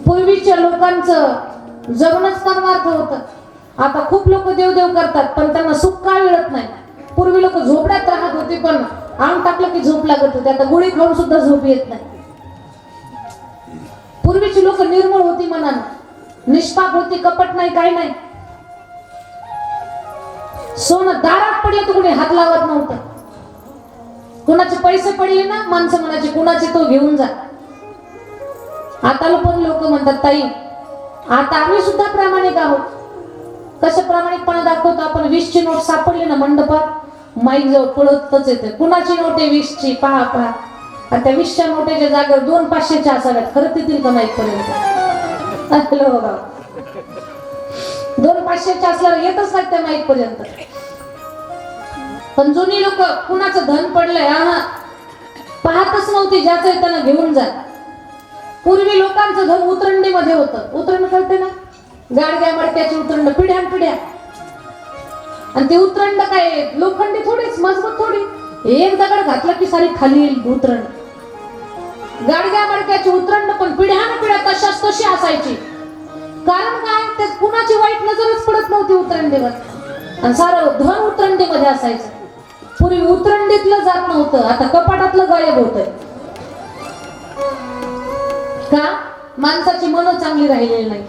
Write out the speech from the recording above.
पूर्वीच्या लोकांचं जगणंच कर्मार्थ होतं. आता खूप लोक देवदेव करतात पण त्यांना सुख काय मिळत नाही. पूर्वी लोक झोपड्यात राहत होते पण अंग टाकलं की झोप लागत होती. आता गोळी खाऊन सुद्धा झोप येत नाही. पूर्वीची लोक निर्मळ होती मनानं, निष्पाप होती, कपट नाही, काही नाही. सोनं दारात पडलं तर कोणी हात लावत नव्हतं. कोणाचे पैसे पडले ना माणसं म्हणायचे कुणाचे तो घेऊन जा. आता पण लोक म्हणतात ताई आता आम्ही सुद्धा प्रामाणिक आहोत. कसं प्रामाणिकपणा दाखवतो आपण? 20 ची नोट सापडली ना मंडपात माईक जवळ पळतच येते. कुणाची नोट आहे 20 ची? पहा पहा. आणि त्या 20च्या नोटेच्या जागेवर 2 500च्या असाव्यात. खरंच येतील का माईक पर्यंत? हॅलो बघा, 2 500च्या असल्यावर येतच नाही त्या माईक पर्यंत. पण जुनी लोक कुणाचं धन पडलंय हा पाहतच नव्हती, ज्याचं त्यांना घेऊन जा. पूर्वी लोकांचं धन उतरंडीमध्ये होतं. उतरंड कळते ना? गाडग्या मडक्याची उतरंड पिढ्यान पिढ्या. आणि ते उतरंड काय लोखंडी थोडीच, मजबूत थोडी. एक दगड घातला की सारी खाली येईल उतरंड. गाडग्या मडक्याची उतरंड पण पिढ्यान पिढ्या तशाच तशी असायची. कारण काय? ते कुणाची वाईट नजरच पडत नव्हती उतरंडीवर. आणि सारं धन उतरंडीमध्ये असायचं. पूर्वी उतरंडीतलं जात नव्हतं, आता कपाटातलं गायब होतंय. का? माणसाची मन चांगली राहिलेली नाही.